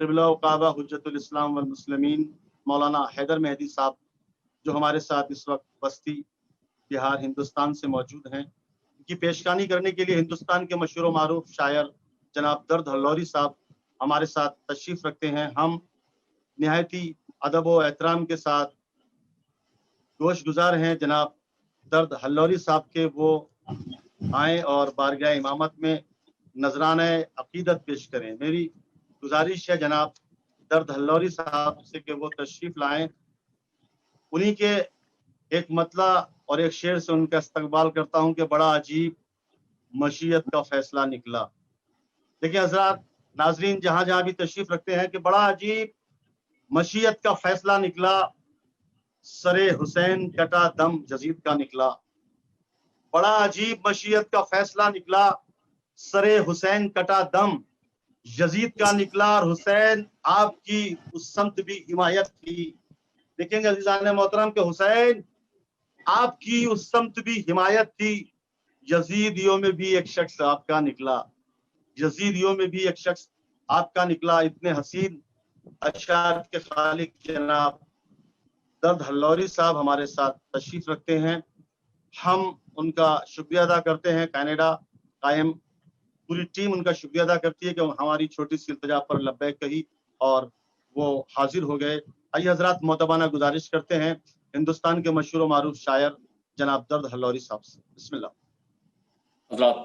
قبلہ و کعبہ حجت الاسلام والمسلمین مولانا حیدر مہدی صاحب جو ہمارے ساتھ اس وقت بستی بہار ہندوستان سے موجود ہیں، ان کی پیشکانی کرنے کے لیے ہندوستان کے مشہور و معروف شاعر جناب درد ہلوری صاحب ہمارے ساتھ تشریف رکھتے ہیں۔ ہم نہایت ہی ادب و احترام کے ساتھ گوش گزار ہیں جناب درد ہلوری صاحب کے وہ آئیں اور بارگاہ امامت میں نذرانہ عقیدت پیش کریں۔ میری گزارش ہے جناب درد ہلوری صاحب سے کہ وہ تشریف لائیں، انہی کے ایک مطلع اور ایک شعر سے ان کا استقبال کرتا ہوں کہ بڑا عجیب مشیت کا فیصلہ نکلا۔ دیکھیں حضرات ناظرین جہاں جہاں بھی تشریف رکھتے ہیں کہ بڑا عجیب مشیت کا فیصلہ نکلا، سر حسین کٹا دم یزید کا نکلا۔ بڑا عجیب مشیت کا فیصلہ نکلا، سر حسین کٹا دم یزید کا نکلا، اور حسین آپ کی اس سمت بھی حمایت تھی۔ دیکھیں گے عزیزان محترم کہ حسین آپ کی اس سمت بھی حمایت تھی، یزیدیوں میں بھی ایک شخص آپ کا نکلا، یزیدیوں میں بھی ایک شخص آپ کا نکلا۔ اتنے حسین اشعار کے خالق جناب درد ہلوری صاحب ہمارے ساتھ تشریف رکھتے ہیں، ہم ان کا شکریہ ادا کرتے ہیں۔ کینیڈا قائم پوری ٹیم ان کا شکریہ ادا کرتی ہے کہ ہماری چھوٹی سی التجا پر لبیک کہی اور وہ حاضر ہو گئے۔ آئیے حضرات مؤدبانہ گزارش کرتے ہیں ہندوستان کے مشہور و معروف شاعر جناب درد ہلوری صاحب سے۔ بسم اللہ۔ حضرات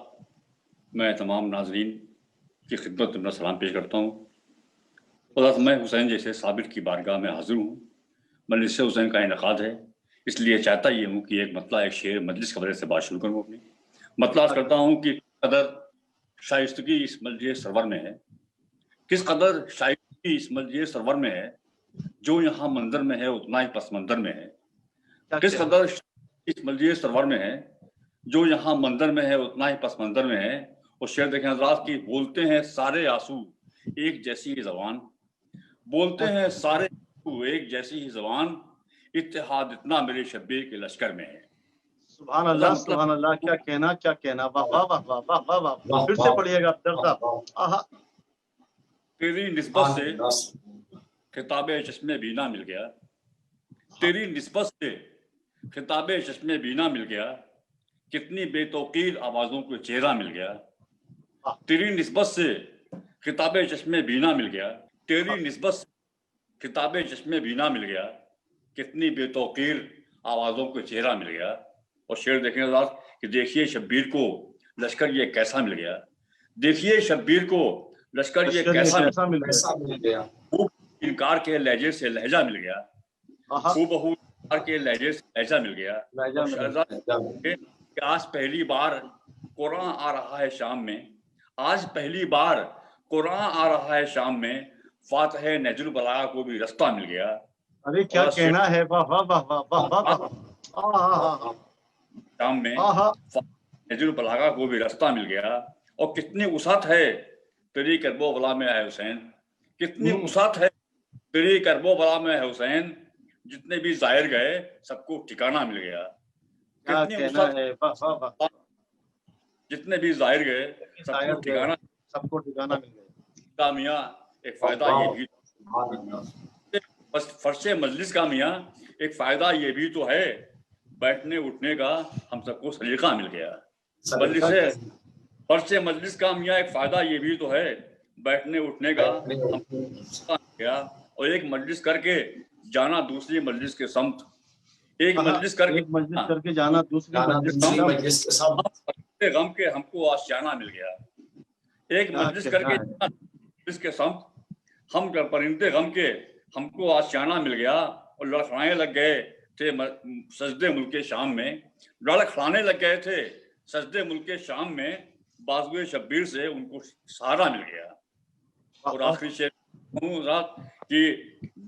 میں تمام ناظرین کی خدمت میں سلام پیش کرتا ہوں۔ حضرت میں حسین جیسے ثابت کی بارگاہ میں حاضر ہوں۔ مجلس حسین کا انعقاد ہے، اس لیے چاہتا یہ ہوں کہ ایک مطلع ایک شعر مجلس کے وجہ سے بات شروع کروں۔ اپنی مطلع کرتا ہوں کہ قدر شائستگی اس مجلس سرور میں ہے، کس قدر شائستگی اس مجلس سرور میں ہے، جو یہاں منظر میں ہے اتنا ہی پس منظر میں ہے۔ کس قدر اس مجلس سرور میں ہے، جو یہاں منظر میں ہے اتنا ہی پس منظر میں ہے۔ اور شعر دیکھیں حضرات کی، بولتے ہیں سارے آنسو ایک جیسی ہی زبان، بولتے ہیں سارے آنسو ایک جیسی ہی زبان، اتحاد اتنا میرے شبیر کے لشکر میں ہے۔ سبحان اللہ سبحان اللہ، کیا کہنا کیا کہنا، واہ واہ واہ واہ واہ واہ واہ۔ پھر سے پڑھیے گا درد صاحب۔ تیری نسبت سے خطاب چشمے بینا مل گیا، تیری نسبت سے خطاب چشمے بینا مل گیا، کتنی بے توقیر آوازوں کو چہرہ مل گیا۔ تیری نسبت سے خطاب چشمے بینا مل گیا، تیری نسبت سے خطاب چشمے بینا مل گیا، کتنی بے توقیر آوازوں کو چہرہ مل گیا۔ اور شعر دیکھیں حضرات کہ دیکھیے شبیر کو لشکر یہ کیسا مل گیا، دیکھیے شبیر کو لشکر یہ کیسا مل گیا، انکار کے لہجے سے لہجہ مل گیا، بہو انکار کے لہجے سے لہجہ مل گیا۔ کہ آج پہلی بار قرآن آ رہا ہے شام میں، آج پہلی بار قرآن آ رہا ہے شام میں، فاتح نہج البلاغہ کو بھی رستہ مل گیا۔ ارے کیا کہنا ہے، واہ واہ واہ واہ واہ واہ۔ شام میں نہج البلاغہ کو بھی رستہ مل گیا۔ اور کتنی وسعت ہے تیری کرب و بلا میں ہے حسین، کتنی وسعت ہے تیری کرب و بلا میں ہے حسین، جتنے بھی ظاہر گئے سب کو ٹھکانہ مل گیا۔ کتنی وسعت ہے، جتنے بھی ظاہر گئے سب کو ٹھکانہ مل گیا۔ میاں ایک فائدہ یہ بھی، بس فرش مجلس کا میاں ایک فائدہ یہ بھی تو ہے، بیٹھنے اٹھنے کا ہم سب کو سلیقہ مل گیا۔ فرش مجلس کا میاں ایک فائدہ یہ بھی تو ہے، بیٹھنے اٹھنے کا ہم سلیقہ مل گیا۔ اور ایک مجلس کر کے جانا دوسری مجلس کے سمت، ایک مجلس کر کے جانا دوسری مجلس کے سمت، غم کے ہم کو آشیانہ مل گیا۔ ایک مجلس کر کے جانا مجلس کے سمت، ہم پرندے غم کے ہم کو آشیانہ مل گیا۔ اور لڑکھڑانے لگ گئے تھے سجدے ملک شام میں، لڑکھڑانے لگ گئے تھے سجدے ملک شام میں، بازوئے شبیر سے ان کو سہارا مل گیا۔ اور آخری شعر ہوں رات کہ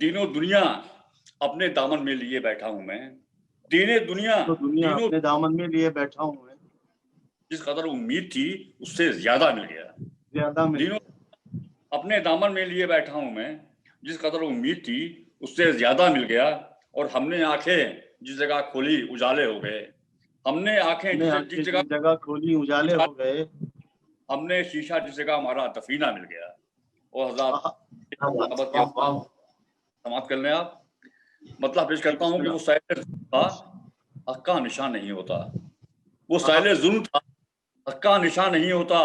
دین و دنیا اپنے دامن میں لیے بیٹھا ہوں میں، دین دنیا اپنے دامن میں لیے بیٹھا ہوں میں، جس قدر امید تھی اس سے زیادہ مل گیا۔ دینوں اپنے دامن میں لیے بیٹھا ہوں میں، جس قدر امید تھی اس سے زیادہ مل گیا۔ اور ہم نے آنکھیں جس جگہ کھولی اجالے ہو گئے، ہم نے آنکھیں جس جگہ کھولی اجالے ہو گئے، ہم نے شیشہ جس جگہ ہمارا دفینہ مل گیا۔ اور حضرات سماعت کر لیں آپ. مطلب پیش کرتا ہوں کہ وہ سائل تھا، حق کا نشان نہیں ہوتا. وہ سائل ظلم تھا، حق کا نشان نہیں ہوتا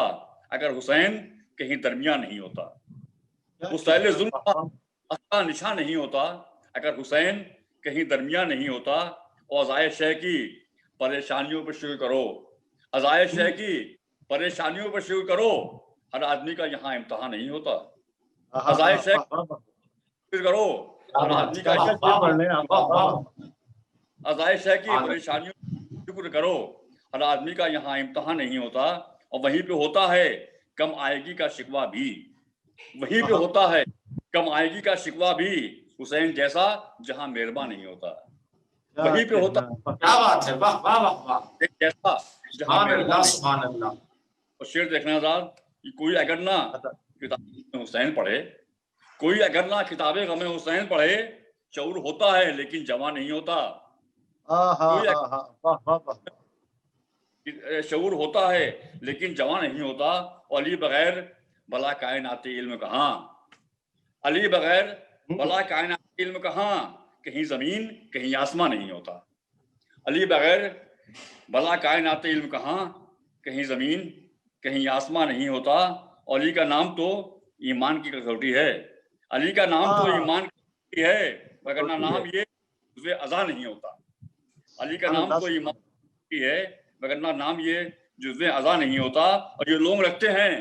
اگر حسین کہیں درمیان نہیں ہوتا. وہ سائل ظلم تھا، حق کا نشان نہیں ہوتا اگر حسین کہیں درمیان نہیں ہوتا. اور آزائش ہے کی پریشانیوں پر شکر کرو، آزائش ہے کی پریشانیوں پر شکر کرو، ہر آدمی کا یہاں امتحان نہیں ہوتا. آزائش ہے شکر کرو، ہر آدمی کا آزائش ہے کہ پریشانیوں شکر کرو، ہر آدمی کا یہاں امتحان نہیں ہوتا. اور وہیں پہ ہوتا ہے کم آئیگی کا شکوہ بھی، وہیں پہ ہوتا ہے کم آئیگی کا شکوہ بھی، حسین جیسا جہاں مہربان نہیں ہوتا. وہیں پہ ہوتا جیسا جہاں مہربان نہیں. اور شعر دیکھنا آزاد، کوئی اگر نہ کتاب حسین پڑھے، کوئی اگر نہ کتاب غم حسین پڑھے، شعور ہوتا ہے لیکن جمع نہیں ہوتا. شعور ہوتا ہے لیکن جمع نہیں ہوتا. اور علی بغیر بلا کائنات علم کہاں، علی بغیر بلا کائنات علم کہاں، کہیں زمین کہیں آسمان نہیں ہوتا. علی بغیر بلا کائنات علم کہاں، کہیں زمین کہیں آسمان نہیں ہوتا. اور علی کا نام تو ایمان کی کسوٹی ہے، علی کا نام تو ایمان کی ہے، وگرنہ نام یہ جزو ازا نہیں ہوتا. علی کا نام تو ایمان کی ہے، وگرنہ نام یہ جزو ازا نہیں ہوتا. اور یہ لوگ رکھتے ہیں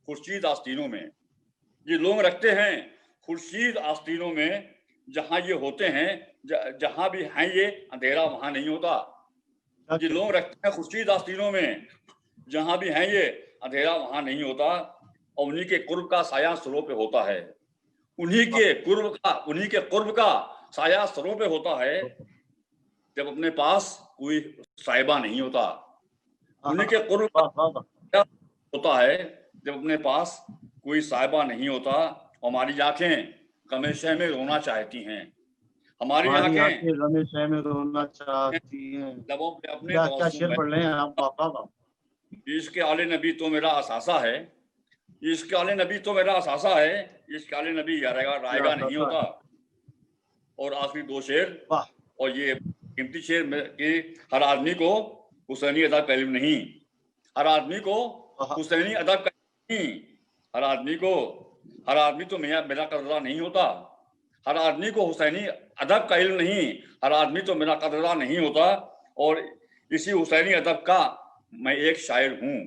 خورشید آستینوں میں، یہ لوگ رکھتے ہیں خورشید آستینوں میں، جہاں یہ ہوتے ہیں جہاں بھی ہیں یہ اندھیرا وہاں نہیں ہوتا. یہ لوگ رکھتے ہیں خورشید آستینوں میں، جہاں بھی ہیں یہ اندھیرا وہاں نہیں ہوتا. اور انہی کے قرب کا سایہ سروں پہ ہوتا ہے، انہی کے قرب کا سایہ سروں پہ ہوتا ہے، جب اپنے پاس کوئی صاحبہ نہیں ہوتا. انہی کے قرب کا ہوتا ہے جب اپنے پاس کوئی صاحبہ نہیں ہوتا. ہماری آنکھیں غم شہ میں رونا چاہتی ہیں، ہماری آنکھیں غم شہ میں رونا چاہتی ہیں. لبوں پہ اپنے کیا شعر پڑھ رہے ہیں آپ؟ عشق آل نبی تو میرا اثاثہ ہے، عشق آل نبی تو میرا اثاثہ ہے، عشق آل نبی رائے گا نہیں ہوتا. اور آخری دو شعر، اور یہ قیمتی شعر کہ ہر آدمی کو حسینی ادب کا علم نہیں، ہر آدمی کو حسینی ادب کا علم نہیں، ہر آدمی تو میرا قدرداں نہیں ہوتا. ہر آدمی کو حسینی ادب کا علم نہیں، ہر آدمی تو میرا قدرداں نہیں ہوتا. اور اسی حسینی ادب کا میں ایک شاعر ہوں،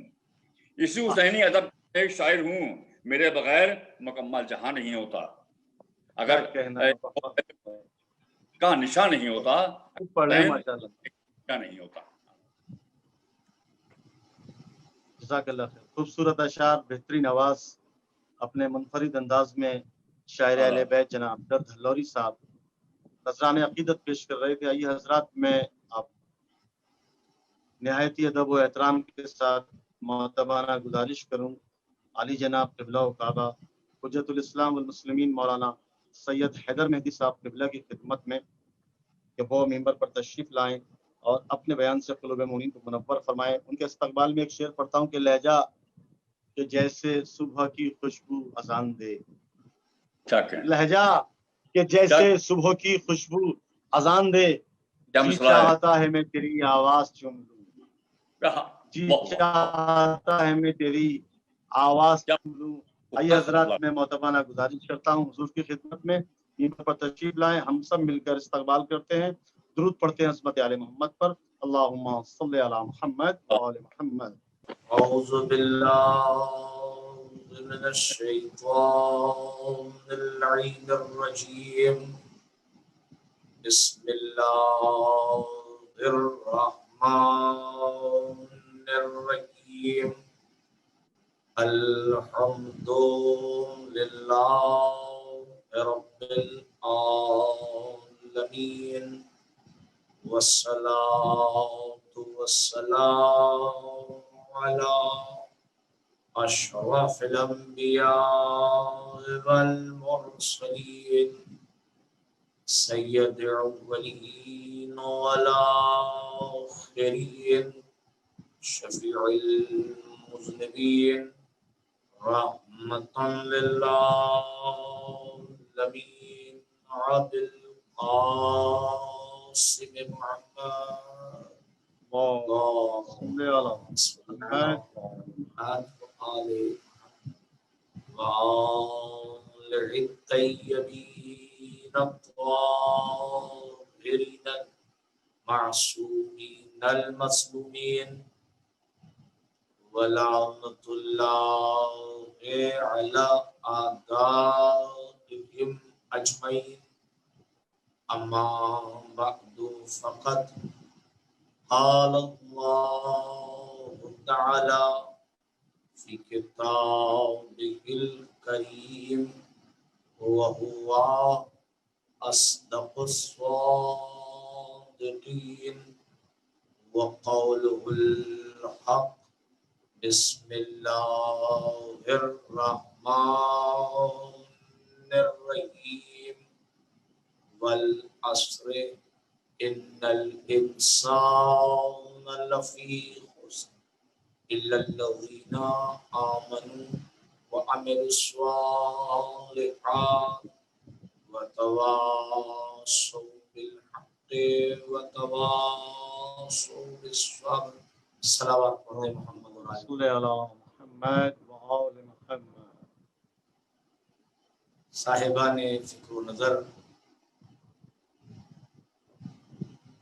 اسی حسینی ادب کا ایک شاعر ہوں، میرے بغیر مکمل جہاں نہیں ہوتا. اگر کا نشان نہیں ہوتا نہیں ہوتا. جزاک اللہ خیر. خوبصورت اشعار، بہترین آواز، اپنے منفرد انداز میں شاعر اہل بیت جناب درد ہلوری صاحب نذران عقیدت پیش کر رہے تھے. آئیے حضرات، میں آپ نہایتی ادب و احترام کے ساتھ معتبانہ گزارش کروں علی جناب قبلہ و کعبہ حجت الاسلام والمسلمین مولانا سید حیدر مہدی صاحب قبلہ کی خدمت میں کہ وہ ممبر پر تشریف لائیں اور اپنے بیان سے قلوب مومنین کو منور فرمائیں. ان کے استقبال میں ایک شعر پڑھتا ہوں کہ لہجہ کہ جیسے صبح کی خوشبو اذان دے، لہجہ کہ جیسے صبح کی خوشبو اذان دے، جی چاہتا ہے میں تیری آواز چن لوں، جی چاہتا ہے میں تیری آواز چن لوں. آئیے حضرات، میں معتبانہ گزارش کرتا ہوں حضور کی خدمت میں ممبر پر تشریف لائیں، ہم سب مل کر استقبال کرتے ہیں، درود پڑھتے ہیں عظمت آل محمد پر. اللہم صلی علی محمد وآل محمد. اعوذ باللہ من الشیطان اللعین الرجیم. بسم اللہ الرحمن الرحیم. الحمد للہ رب العالمین، والصلاة والسلام على أشرف الأنبياء والمرسلين سيد الأولين والآخرين شفيع المذنبين رحمة للعالمين عبد القاسم محمد اللهم صل على محمد وآل الطيبين الطاهرين المعصومين المظلومين ولعنة الله على أعدائهم أجمعين أما بعد فقد قال الله تعالى في كتابه الكريم وهو أصدق الصادقين وقوله الحق بسم الله الرحمن الرحيم والعصر إن الإنسان لفي خسر إلا الذين آمنوا وعملوا الصالحات وتواصوا بالحق وتواصوا بالصبر. صلوات محمد صل على محمد وآل محمد. صاحبان فکر و نظر،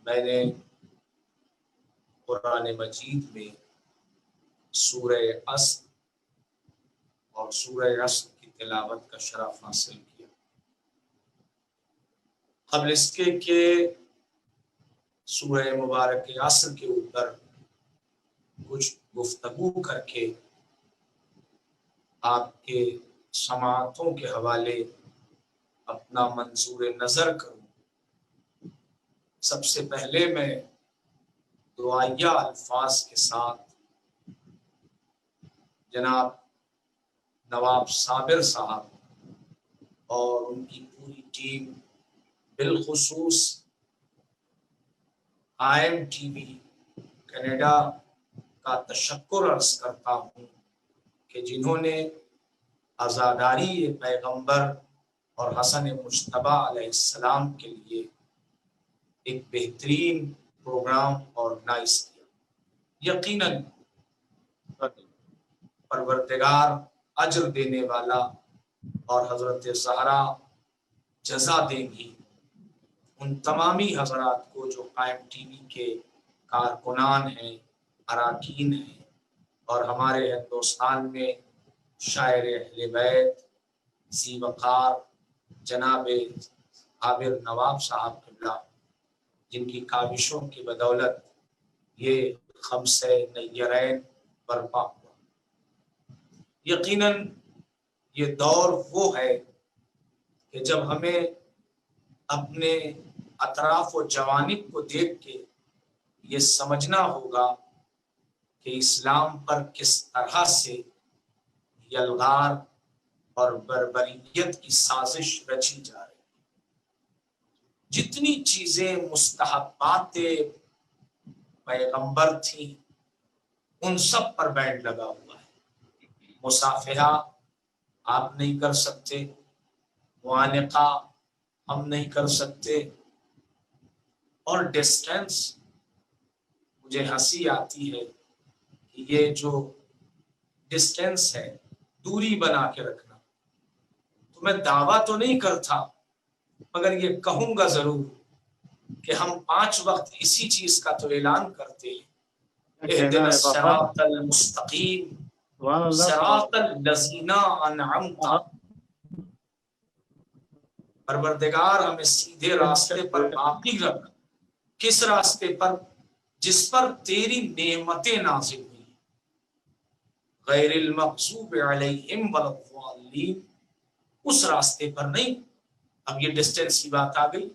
میں نے قرآن مجید میں سورہ عصر اور سورہ عصر کی تلاوت کا شرف حاصل کیا۔ قبل اس کے کہ سورہ مبارک عصر کے اوپر کچھ گفتگو کر کے آپ کے سماعتوں کے حوالے اپنا منظور نظر کروں، سب سے پہلے میں دعائیہ الفاظ کے ساتھ جناب نواب صابر صاحب اور ان کی پوری ٹیم، بالخصوص IMTV کینیڈا کا تشکر عرض کرتا ہوں کہ جنہوں نے عزاداری پیغمبر اور حسن مجتبیٰ علیہ السلام کے لیے ایک بہترین پروگرام آرگنائز کیا۔ یقیناً پروردگار اجر دینے والا اور حضرت زہرا جزا دیں گی ان تمامی حضرات کو جو قائم ٹی وی کے کارکنان ہیں، اراکین ہیں، اور ہمارے ہندوستان میں شاعر اہل بیت ذی وقار جناب عابر نواب صاحب قبلہ، جن کی کاوشوں کی بدولت یہ خمسہ نیرین برپا ہوا۔ یقیناً یہ دور وہ ہے کہ جب ہمیں اپنے اطراف و جوانب کو دیکھ کے یہ سمجھنا ہوگا کہ اسلام پر کس طرح سے یلغار اور بربریت کی سازش رچی جا رہی ہے۔ جتنی چیزیں مستحبات پیغمبر تھیں ان سب پر بین لگا ہوا ہے۔ مصافحہ آپ نہیں کر سکتے، معانقہ ہم نہیں کر سکتے، اور ڈسٹینس، مجھے ہنسی آتی ہے کہ یہ جو ڈسٹینس ہے، دوری بنا کے رکھنا، تو میں دعویٰ تو نہیں کرتا مگر یہ کہوں گا ضرور کہ ہم 5 وقت اسی چیز کا تو اعلان کرتے ہیں، اهدنا الصراط المستقیم صراط الذین انعمت، پروردگار ہمیں سیدھے راستے پر باقی رکھ۔ کس راستے پر؟ جس پر تیری نعمتیں نازل ہوئی، غیر المغضوب علیہم ولا الضالین، اس راستے پر نہیں۔ اب یہ ڈسٹینس کی بات آ گئی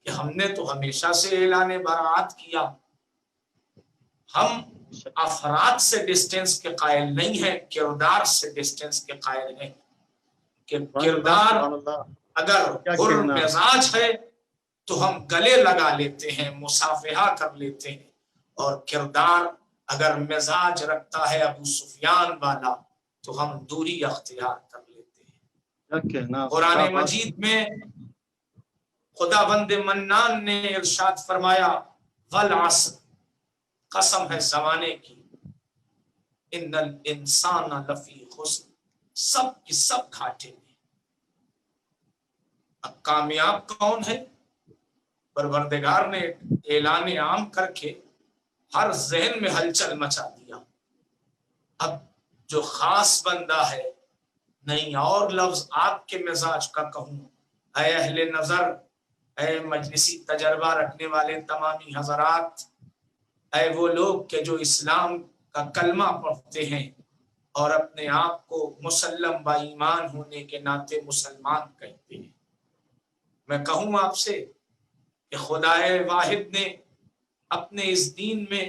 کہ ہم نے تو ہمیشہ سے اعلان براعت کیا، ہم افراد سے ڈسٹینس کے قائل نہیں ہیں، کردار سے ڈسٹینس کے قائل ہیں کہ کردار اگر پر مزاج ہے تو ہم گلے لگا لیتے ہیں، مصافحہ کر لیتے ہیں، اور کردار اگر مزاج رکھتا ہے ابو سفیان والا تو ہم دوری اختیار کر لیتے ہیں۔ کیا کہنا، قرآن کیا بات۔ مجید میں خداوند منان نے ارشاد فرمایا والعصر، قسم ہے زمانے کی، ان الانسان لفی خسر، سب کی سب گھاٹے میں۔ اب کامیاب کون ہے؟ پروردگار نے اعلان عام کر کے ہر ذہن میں ہلچل مچا دیا۔ اب جو خاص بندہ ہے، نہیں اور لفظ آپ کے مزاج کا کہوں، اے اہل نظر، اے مجلسی تجربہ رکھنے والے تمامی حضرات، اے وہ لوگ کہ جو اسلام کا کلمہ پڑھتے ہیں اور اپنے آپ کو مسلم با ایمان ہونے کے ناطے مسلمان کہتے ہیں، میں کہوں آپ سے کہ خدائے واحد نے اپنے اس دین میں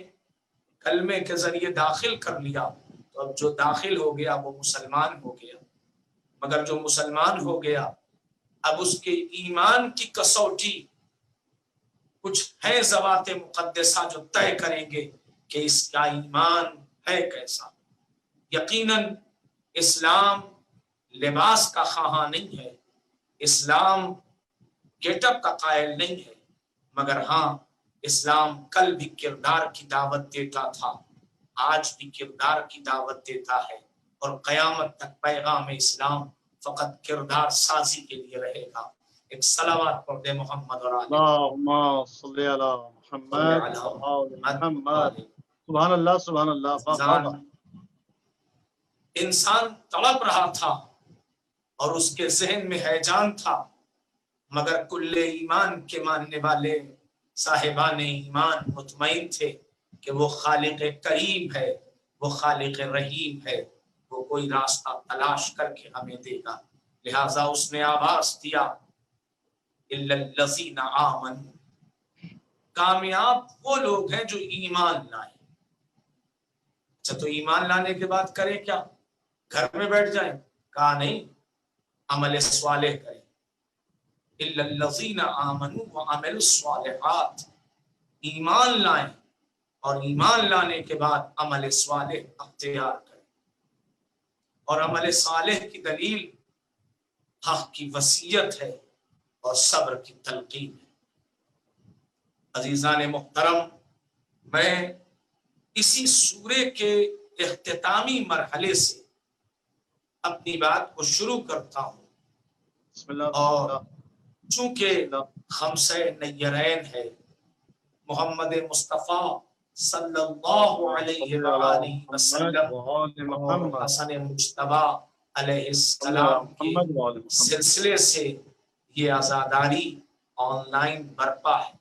کلمے کے ذریعے داخل کر لیا، تو اب جو داخل ہو گیا وہ مسلمان ہو گیا۔ مگر جو مسلمان ہو گیا، اب اس کے ایمان کی کسوٹی کچھ ہے ذوات مقدسہ جو طے کریں گے کہ اس کا ایمان ہے کیسا۔ یقیناً اسلام لباس کا خواہاں نہیں ہے، اسلام گیٹ اپ کا قائل نہیں ہے، مگر ہاں اسلام کل بھی کردار کی دعوت دیتا تھا، آج بھی کردار کی دعوت دیتا ہے، اور قیامت تک پیغام اسلام فقط کردار سازی کے لیے رہے گا۔ ایک صلوات پڑھ دے محمد اور آل اللہم صلی علی محمد و آل محمد۔ سبحان اللہ، سبحان اللہ، واہ واہ واہ۔ انسان تڑپ رہا تھا اور اس کے ذہن میں ہیجان تھا، مگر کل ایمان کے ماننے والے صاحبان ایمان مطمئن تھے کہ وہ خالق کریم ہے، وہ خالق رحیم ہے، وہ کوئی راستہ تلاش کر کے ہمیں دے گا۔ لہٰذا اس نے آواز دیا الا الذین آمنوا، کامیاب وہ لوگ ہیں جو ایمان لائیں۔ اچھا، تو ایمان لانے کے بعد کریں کیا؟ گھر میں بیٹھ جائیں؟ کہا نہیں، عمل صالح کریں۔ الا الذین آمنوا وعملوا الصالحات، ایمان لائیں اور ایمان لانے کے بعد عمل صالح اختیار کریں۔ اور عمل صالح کی دلیل حق کی وصیت ہے اور صبر کی تلقین ہے۔ عزیزان محترم، میں اسی سورے کے اختتامی مرحلے سے اپنی بات کو شروع کرتا ہوں، بسم اللہ، اور بسم چونکہ اللہ۔ خمسہ نیرین ہے، محمد مصطفیٰ صلی اللہ علیہ وآلہ وسلم اور حسن مجتبی علیہ السلام کے سلسلے سے یہ عزاداری آن لائن برپا ہے۔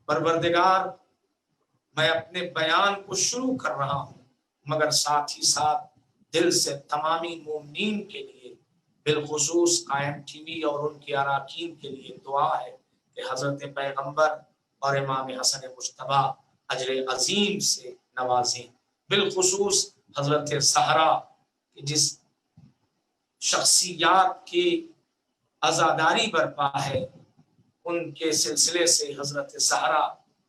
پروردگار، میں اپنے بیان کو شروع کر رہا ہوں، مگر ساتھ ہی ساتھ دل سے تمامی مومنین کے لیے، بالخصوص قائم ٹی وی اور ان کے اراکین کے لیے دعا ہے کہ حضرت پیغمبر اور امام حسن مجتبی اجر عظیم سے نوازیں، بالخصوص حضرت زہرا، جس شخصیات کی عزاداری برپا ہے، ان کے سلسلے سے حضرت زہرا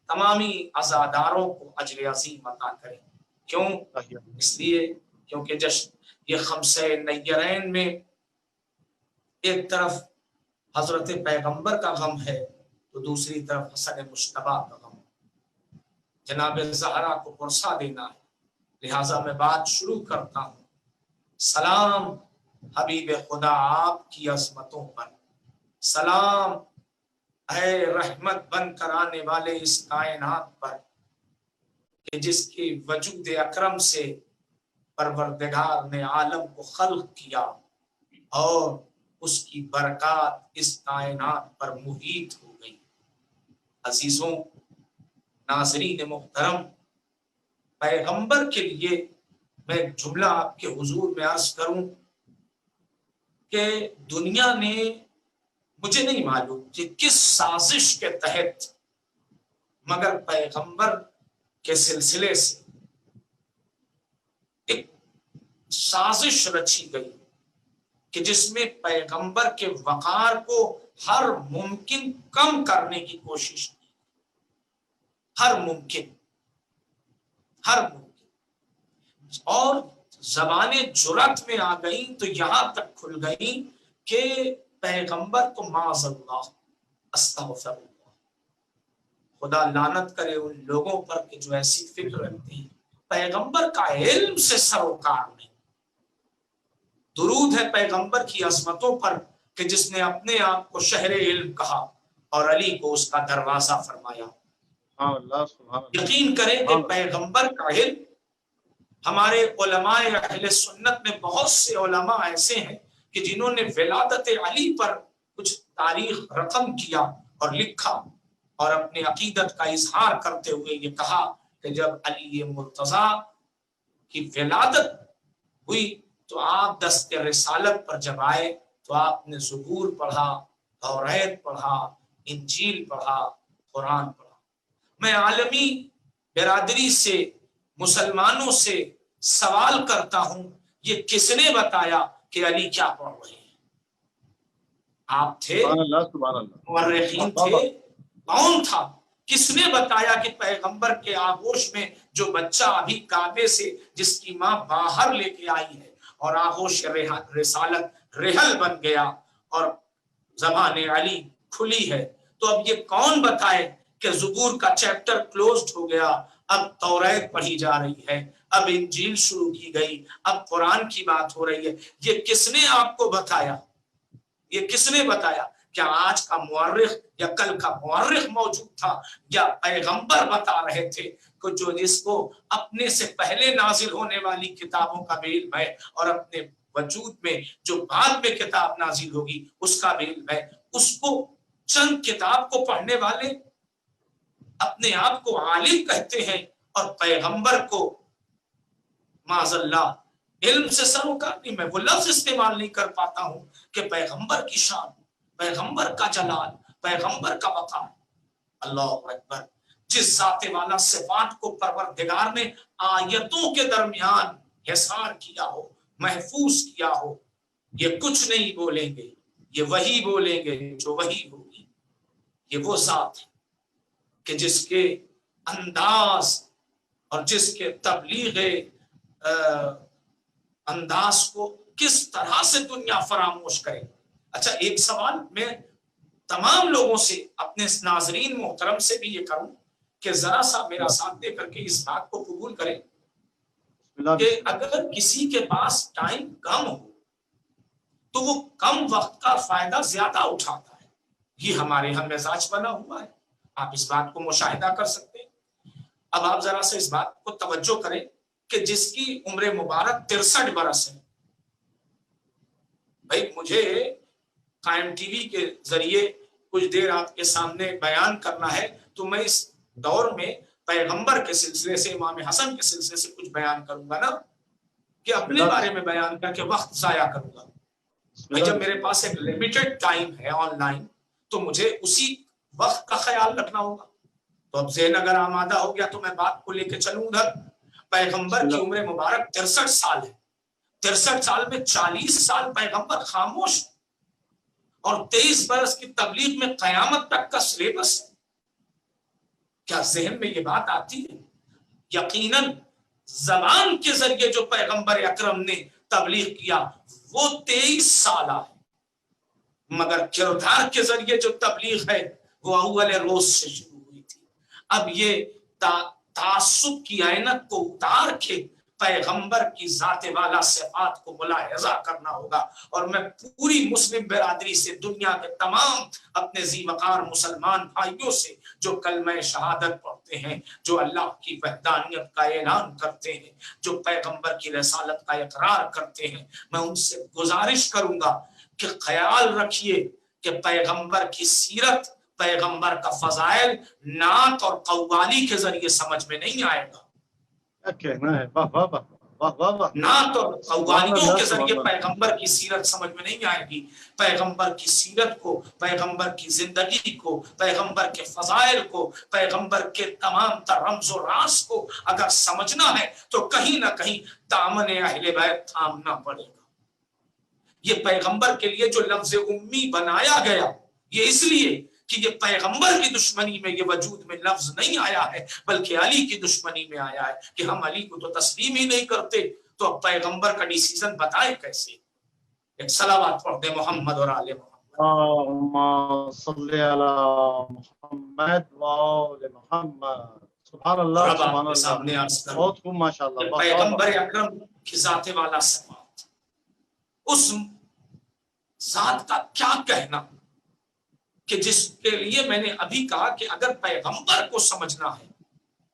تمامی عزاداروں کو اجر عظیم عطا کریں۔ کیوں؟ اس لیے کیونکہ یہ خمسہ نیرین میں ایک طرف حضرت پیغمبر کا غم ہے تو دوسری طرف حسن مجتبی کا غم، جناب زہرا کو پرسا دینا ہے۔ لہٰذا میں بات شروع کرتا ہوں۔ سلام حبیب خدا آپ کی عظمتوں پر، سلام اے رحمت بن کر آنے والے اس کائنات پر کہ جس کی وجود اکرم سے پروردگار نے عالم کو خلق کیا اور اس کی برکات اس کائنات پر محیط ہو گئی۔ عزیزوں، ناظرین محترم، پیغمبر کے لیے میں ایک جملہ آپ کے حضور میں عرض کروں کہ دنیا نے، مجھے نہیں معلوم کہ کس سازش کے تحت، مگر پیغمبر کے سلسلے سے ایک سازش رچی گئی کہ جس میں پیغمبر کے وقار کو ہر ممکن کم کرنے کی کوشش کی، ہر ممکن۔ اور زبانیں جرات میں آ گئیں تو یہاں تک کھل گئیں کہ پیغمبر کو معاذ اللہ استغفر اللہ، خدا لعنت کرے ان لوگوں پر کہ جو ایسی فکر رکھتے ہیں پیغمبر کا علم سے سروکار نہیں۔ درود ہے پیغمبر کی عظمتوں پر کہ جس نے اپنے آپ کو شہر علم کہا اور علی کو اس کا دروازہ فرمایا۔ یقین کریں کہ پیغمبر کا علم، ہمارے علماء اہل سنت میں بہت سے علماء ایسے ہیں کہ جنہوں نے ولادت علی پر کچھ تاریخ رقم کیا اور لکھا اور اپنے عقیدت کا اظہار کرتے ہوئے یہ کہا کہ جب علی مرتضیٰ کی ولادت ہوئی تو آپ دست رسالت پر جب آئے تو آپ نے زبور پڑھا، توریت پڑھا، انجیل پڑھا، قرآن پڑھا۔ میں عالمی برادری سے، مسلمانوں سے سوال کرتا ہوں، یہ کس نے بتایا کہ علی کیا پڑھ رہے ہیں؟ آپ تھے؟ مورخین تھے؟ کون تھا؟ کس نے بتایا کہ پیغمبر کے آغوش میں جو بچہ ابھی کعبے سے جس کی ماں باہر لے کے آئی ہے اور آغوش رسالت رحل بن گیا اور زبان علی کھلی ہے، تو اب یہ کون بتائے کہ زبور کا چیپٹر کلوزڈ ہو گیا، اب توریت پڑھی جا رہی ہے، اب انجیل شروع کی گئی، اب قرآن کی بات ہو رہی ہے؟ یہ کس نے آپ کو بتایا؟ یہ کس نے بتایا؟ کیا آج کا مورخ یا کل کا مورخ موجود تھا، یا پیغمبر بتا رہے تھے کہ جو جس کو اپنے سے پہلے نازل ہونے والی کتابوں کا بھی علم ہے اور اپنے وجود میں جو بعد میں کتاب نازل ہوگی اس کا بھی علم ہے، اس کو چند کتاب کو پڑھنے والے اپنے آپ کو عالم کہتے ہیں اور پیغمبر کو معاذ اللہ علم سے سروکار نہیں۔ میں وہ لفظ استعمال نہیں کر پاتا ہوں کہ پیغمبر کی شان، پیغمبر کا جلال، پیغمبر کا وقار۔ اللہ اکبر! جس ذات والا صفات کو پروردگار نے آیتوں کے درمیان حصار کیا ہو، محفوظ کیا ہو، یہ کچھ نہیں بولیں گے، یہ وہی بولیں گے جو وہی ہوگی۔ یہ وہ ذات ہے کہ جس کے انداز اور جس کے تبلیغ انداز کو کس طرح سے دنیا فراموش کرے۔ اچھا، ایک سوال میں تمام لوگوں سے، اپنے ناظرین محترم سے بھی یہ کروں کہ ذرا سا میرا ساتھ دے کر کے اس بات کو قبول کریں کہ اگر کسی کے پاس ٹائم کم ہو تو وہ کم وقت کا فائدہ زیادہ اٹھاتا ہے۔ یہ ہمارے یہاں مزاج بنا ہوا ہے، آپ اس بات کو مشاہدہ کر سکتے ہیں۔ اب آپ ذرا سے اس بات کو توجہ کریں کہ جس کی عمر مبارک 63 برس ہے، بھائی مجھے قائم ٹی وی کے ذریعے کچھ دیر آپ کے سامنے بیان کرنا ہے تو میں اس دور میں پیغمبر کے سلسلے سے، امام حسن کے سلسلے سے کچھ بیان کروں گا نا، کہ اپنے بارے میں بیان کر کے وقت ضائع کروں گا؟ بھائی جب میرے پاس ایک لمیٹڈ ٹائم ہے آن لائن تو مجھے اسی وقت کا خیال رکھنا ہوگا۔ تو اب ذہن اگر آمادہ ہو گیا تو میں بات کو لے کے چلوں ادھر۔ پیغمبر کی عمر مبارک 63 سال ہے۔ 63 سال میں 40 سال پیغمبر خاموش اور 23 برس کی تبلیغ میں قیامت تک کا سلیبس ہے۔ کیا ذہن میں یہ بات آتی ہے؟ یقیناً زبان کے ذریعے جو پیغمبر اکرم نے تبلیغ کیا وہ 23 سالہ ہے، مگر کردار کے ذریعے جو تبلیغ ہے وہ اول روز سے شروع ہوئی تھی۔ اب یہ تعصب کی عینت کو اتار کے پیغمبر کی ذات والا صفات کو ملاحظہ کرنا ہوگا۔ اور میں پوری مسلم برادری سے، دنیا کے تمام اپنے ذی وقار مسلمان بھائیوں سے جو کلمہ شہادت پڑھتے ہیں، جو اللہ کی وحدانیت کا اعلان کرتے ہیں، جو پیغمبر کی رسالت کا اقرار کرتے ہیں، میں ان سے گزارش کروں گا کہ خیال رکھیے کہ پیغمبر کی سیرت، پیغمبر کا فضائل نعت اور قوالی کے ذریعے سمجھ میں نہیں آئے گا۔ کہنا ہے واہ واہ واہ واہ واہ، نعت اور قوالیوں کے ذریعے پیغمبر کی سیرت سمجھ میں نہیں آئے گی۔ پیغمبر کی سیرت کو، پیغمبر کی زندگی کو، پیغمبر کے فضائل کو، پیغمبر کے تمام تر رمز و راز کو اگر سمجھنا ہے تو کہیں نہ کہیں دامن اہل بیت تھامنا پڑے گا۔ یہ پیغمبر کے لیے جو لفظ امی بنایا گیا یہ اس لیے کہ یہ پیغمبر کی دشمنی میں یہ وجود میں لفظ نہیں آیا ہے، بلکہ علی کی دشمنی میں آیا ہے کہ ہم علی کو تو تسلیم ہی نہیں کرتے، تو اب پیغمبر کا ڈیسیزن بتائے کیسے؟ ایک صلوات پڑھ دے محمد اور آل محمد۔ اللهم صل على محمد وآل محمد۔ سبحان اللہ رب سبحان آپ کے اللہ، سامنے عرض کروں بہت خوب ماشاءاللہ۔ کہ واہ، واہ، پیغمبر واہ۔ اکرم کی ذات والا صفات، اس ذات کا کیا کہنا کہ جس کے لیے میں نے ابھی کہا کہ اگر پیغمبر کو سمجھنا ہے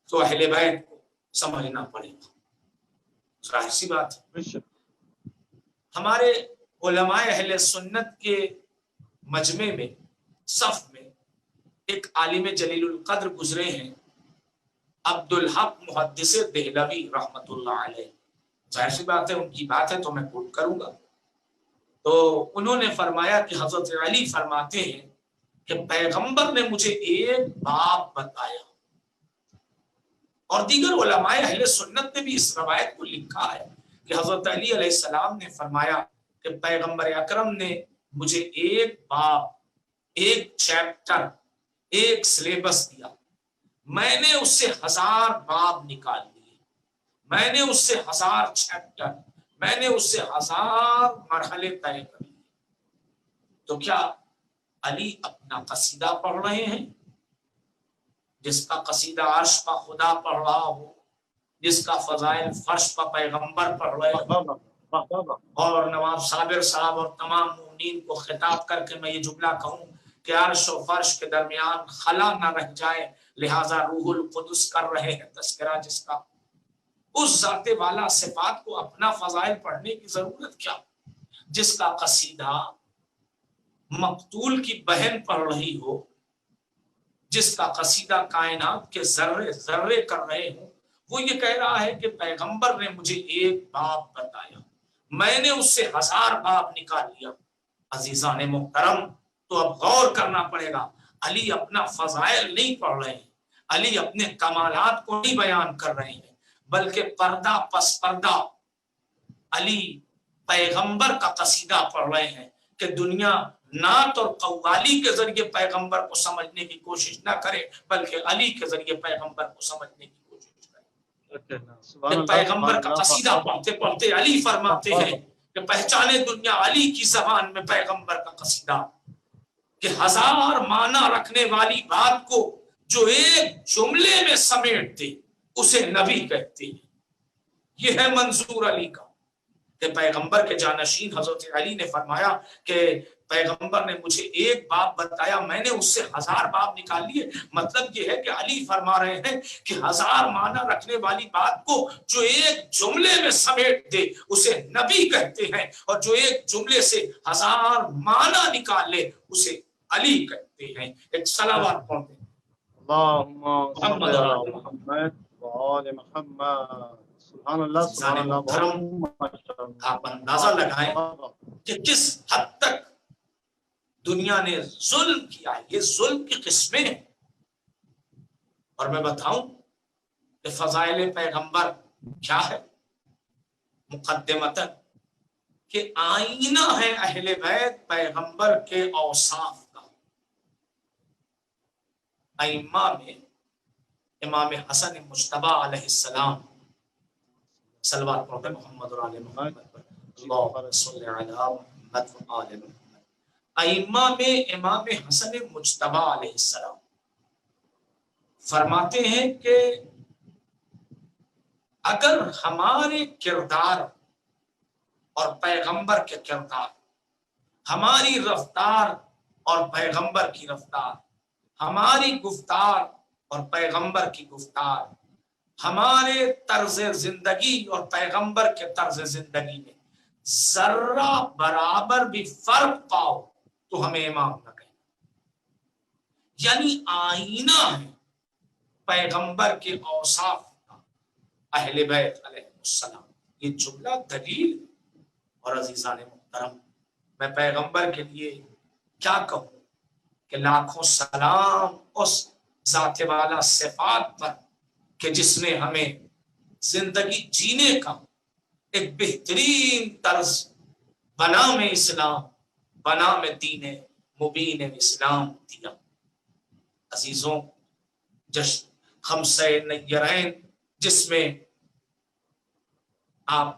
تو اہل بیت کو سمجھنا پڑے گا۔ ظاہر سی بات ہے، بے شک۔ ہمارے علماء اہل سنت کے مجمع میں صف میں ایک عالم جلیل القدر گزرے ہیں، عبدالحق محدث دہلوی رحمت اللہ علیہ۔ ظاہر سی بات ہے ان کی بات ہے تو میں کوٹ کروں گا۔ تو انہوں نے فرمایا کہ حضرت علی فرماتے ہیں کہ پیغمبر نے مجھے ایک باب بتایا، اور دیگر علماء اہل سنت نے بھی اس روایت کو لکھا ہے کہ حضرت علی علیہ السلام نے فرمایا کہ پیغمبر اکرم نے مجھے ایک باب، ایک چیپٹر، ایک سلیبس دیا، میں نے اس سے 1000 باب نکال لیے، میں نے اس سے 1000 چیپٹر، میں نے اس سے 1000 مرحلے طے کر لیے۔ تو کیا علی اپنا قصیدہ پڑھ رہے ہیں؟ جس کا قصیدہ عرش پہ خدا پڑھ رہا ہو، جس کا فضائل فرش پہ پیغمبر پڑھ رہے ہو، اور نواب صابر صاحب اور تمام مومنین کو خطاب کر کے میں یہ جملہ کہوں کہ عرش و فرش کے درمیان خلا نہ رہ جائے، لہٰذا روح القدس کر رہے ہیں تذکرہ جس کا، اس ذات والا صفات کو اپنا فضائل پڑھنے کی ضرورت کیا؟ جس کا قصیدہ مقتول کی بہن پڑھ رہی ہو، جس کا قصیدہ کائنات کے ذرے ذرے کر رہے ہوں، وہ یہ کہہ رہا ہے کہ پیغمبر نے مجھے ایک باب بتایا، میں نے اس سے 1000 باب نکال لیا۔ عزیزان محترم، تو اب غور کرنا پڑے گا، علی اپنا فضائل نہیں پڑھ رہے ہیں، علی اپنے کمالات کو نہیں بیان کر رہے ہیں، بلکہ پردہ پس پردہ علی پیغمبر کا قصیدہ پڑھ رہے ہیں کہ دنیا نعت اور قوالی کے ذریعے پیغمبر کو سمجھنے کی کوشش نہ کرے، بلکہ علی کے ذریعے پیغمبر کو سمجھنے کی کوشش کرے۔ کہ پیغمبر کا قصیدہ پڑھتے پڑھتے علی فرماتے ہیں کہ پہچانے دنیا علی کی زبان میں پیغمبر کا قصیدہ، کہ 1000 معنی رکھنے والی بات کو جو ایک جملے میں سمیٹ دے اسے نبی کہتے ہیں۔ یہ ہے منظور علی کا، کہ پیغمبر کے جانشین حضرت علی نے فرمایا کہ پیغمبر نے مجھے ایک باب بتایا، میں نے اس سے 1000 باب نکال لیے۔ مطلب یہ ہے کہ علی فرما رہے ہیں کہ 1000 معنی رکھنے والی بات کو جو ایک جملے میں سمیٹ دے اسے نبی کہتے ہیں، اور جو ایک جملے سے 1000 معنی نکال لے اسے علی کہتے ہیں۔ ایک صلوات پڑھ دیں اللهم صل محمد على محمد وآل محمد۔ سبحان اللہ سبحان اللہ، بہت آپ اندازہ لگائیں کہ کس حد تک دنیا نے ظلم کیا ہے، یہ ظلم کی قسمیں ہیں۔ اور میں بتاؤں کہ فضائل پیغمبر کیا ہے؟ مقدمتاً کہ آئینہ ہے اہل بیت پیغمبر کے اوصاف کا۔ ائمہ میں امام حسن مجتبی علیہ السلام، صلوات پڑھتے محمد اور آل محمد پر، اللہم صلی علی محمد و آل محمد۔ ائمہ میں امام حسن مجتبی علیہ السلام فرماتے ہیں کہ اگر ہمارے کردار اور پیغمبر کے کردار، ہماری رفتار اور پیغمبر کی رفتار، ہماری گفتار اور پیغمبر کی گفتار، ہمارے طرز زندگی اور پیغمبر کے طرز زندگی میں ذرہ برابر بھی فرق پاؤ تو ہمیں امام نہ کہیں۔ یعنی آئینہ ہے پیغمبر کے اوصاف کا اہل بیت علیہ السلام۔ یہ جملہ دلیل ہے۔ اور عزیزان محترم، میں پیغمبر کے لیے کیا کہوں کہ لاکھوں سلام اس ذات والا صفات پر کہ جس نے ہمیں زندگی جینے کا ایک بہترین طرز بنام اسلام، بنام دین مبین اسلام دیا۔ عزیزوں، جشن خمسہ نیرین جس میں آپ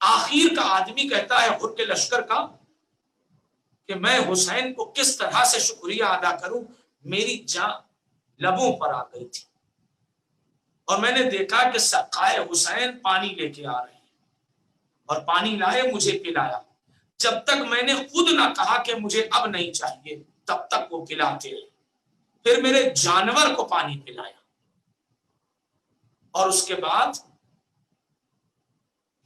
آخر کا آدمی کہتا ہے خود کے لشکر کا کہ میں حسین کو کس طرح سے شکریہ ادا کروں، میری جان لبوں پر آ گئی تھی اور میں نے دیکھا کہ سقائے حسین پانی لے کے آ رہے ہیں اور پانی لائے مجھے پلایا، جب تک میں نے خود نہ کہا کہ مجھے اب نہیں چاہیے تب تک وہ پلاتے رہے، پھر میرے جانور کو پانی پلایا اور اس کے بعد